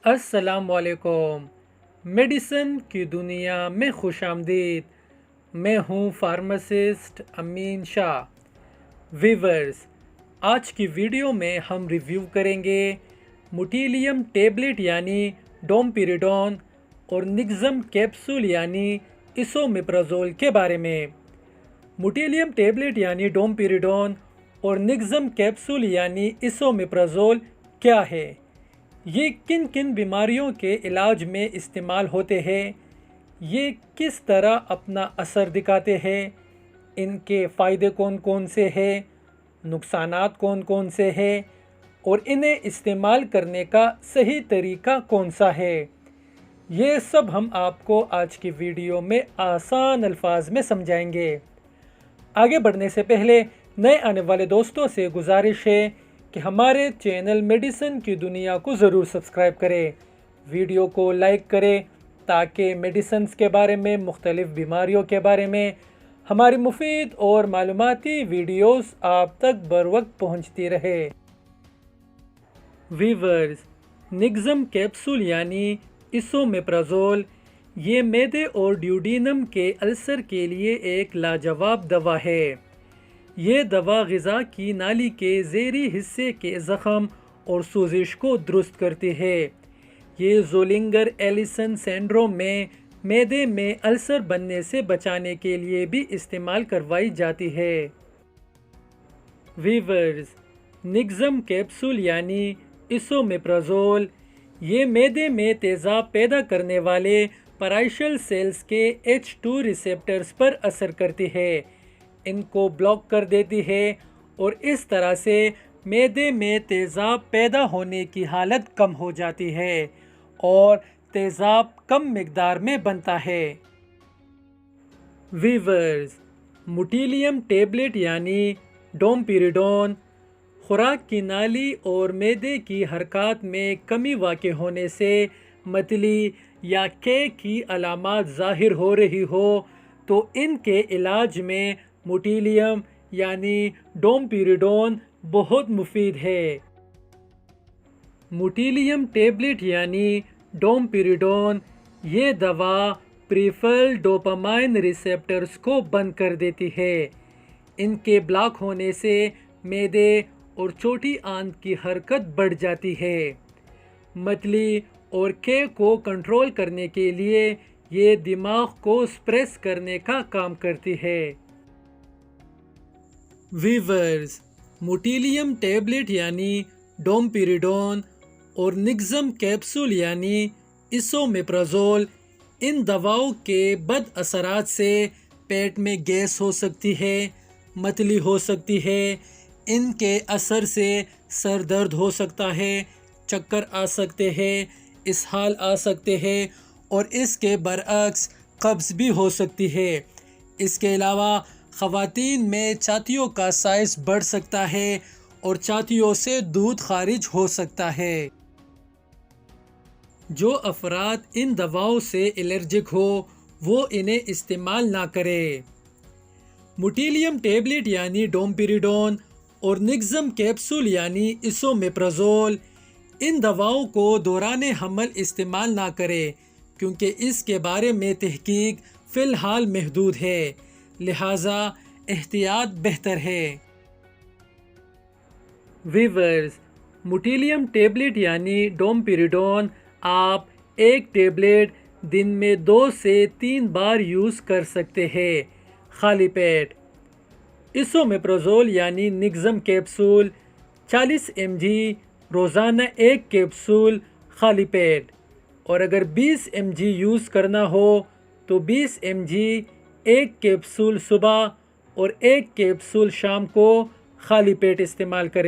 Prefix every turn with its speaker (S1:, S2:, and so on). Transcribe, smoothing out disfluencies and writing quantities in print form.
S1: السلام علیکم۔ میڈیسن کی دنیا میں خوش آمدید۔ میں ہوں فارماسسٹ امین شاہ۔ ویورز، آج کی ویڈیو میں ہم ریویو کریں گے موٹیلیم ٹیبلٹ یعنی ڈومپیریڈون اور نگزم کیپسول یعنی اسومیپرازول کے بارے میں۔ موٹیلیم ٹیبلٹ یعنی ڈومپیریڈون اور نگزم کیپسول یعنی اسومیپرازول کیا ہے؟ یہ کن کن بیماریوں کے علاج میں استعمال ہوتے ہیں؟ یہ کس طرح اپنا اثر دکھاتے ہیں؟ ان کے فائدے کون کون سے ہیں؟ نقصانات کون کون سے ہیں؟ اور انہیں استعمال کرنے کا صحیح طریقہ کون سا ہے؟ یہ سب ہم آپ کو آج کی ویڈیو میں آسان الفاظ میں سمجھائیں گے۔ آگے بڑھنے سے پہلے نئے آنے والے دوستوں سے گزارش ہے کہ ہمارے چینل میڈیسن کی دنیا کو ضرور سبسکرائب کریں، ویڈیو کو لائک کریں تاکہ میڈیسنز کے بارے میں، مختلف بیماریوں کے بارے میں ہماری مفید اور معلوماتی ویڈیوز آپ تک بروقت پہنچتی رہے۔ ویورز، نگزم کیپسول یعنی اسومیپرازول یہ معدے اور ڈیوڈینم کے السر کے لیے ایک لاجواب دوا ہے۔ یہ دوا غذا کی نالی کے زیریں حصے کے زخم اور سوزش کو درست کرتی ہے۔ یہ زولنگر ایلیسن سنڈروم میں معدے میں السر بننے سے بچانے کے لیے بھی استعمال کروائی جاتی ہے۔ ویورز، نگزم کیپسول یعنی اسومیپرازول یہ معدے میں تیزاب پیدا کرنے والے پرائشل سیلز کے H2 ریسیپٹرز پر اثر کرتی ہے، ان کو بلاک کر دیتی ہے اور اس طرح سے معدے میں تیزاب پیدا ہونے کی حالت کم ہو جاتی ہے اور تیزاب کم مقدار میں بنتا ہے۔ ویورز، موٹیلیم ٹیبلٹ یعنی ڈومپیریڈون خوراک کی نالی اور معدے کی حرکات میں کمی واقع ہونے سے متلی یا قے کی علامات ظاہر ہو رہی ہو تو ان کے علاج میں موٹیلیم یعنی ڈومپیریڈون بہت مفید ہے۔ موٹیلیم ٹیبلٹ یعنی ڈومپیریڈون یہ دوا پریفرل ڈوپامائن ریسیپٹرز کو بند کر دیتی ہے۔ ان کے بلاک ہونے سے معدے اور چھوٹی آنت کی حرکت بڑھ جاتی ہے۔ متلی اور قے کو کنٹرول کرنے کے لیے یہ دماغ کو سپریس کرنے کا کام کرتی ہے۔ ویورز، موٹیلیم ٹیبلٹ یعنی ڈومپیریڈون اور نگزم کیپسول یعنی اسومیپرازول ان دواؤں کے بد اثرات سے پیٹ میں گیس ہو سکتی ہے، متلی ہو سکتی ہے، ان کے اثر سے سر درد ہو سکتا ہے، چکر آ سکتے ہیں، اسہال آ سکتے ہیں اور اس کے برعکس قبض بھی ہو سکتی ہے۔ اس کے علاوہ خواتین میں چھاتیوں کا سائز بڑھ سکتا ہے اور چھاتیوں سے دودھ خارج ہو سکتا ہے۔ جو افراد ان دواؤں سے الرجک ہو وہ انہیں استعمال نہ کریں۔ موٹیلیم ٹیبلٹ یعنی ڈومپیریڈون اور نگزم کیپسول یعنی اسومیپرازول ان دواؤں کو دوران حمل استعمال نہ کریں کیونکہ اس کے بارے میں تحقیق فی الحال محدود ہے، لہٰذا احتیاط بہتر ہے۔ ویورز، موٹیلیم ٹیبلٹ یعنی ڈومپیریڈون آپ ایک ٹیبلٹ دن میں 2 سے 3 بار یوز کر سکتے ہیں، خالی پیٹ۔ اسومیپرازول یعنی نگزم کیپسول 40 mg روزانہ ایک کیپسول خالی پیٹ، اور اگر 20 mg یوز کرنا ہو تو 20 mg ایک کیپسول صبح اور ایک کیپسول شام کو خالی پیٹ استعمال کریں۔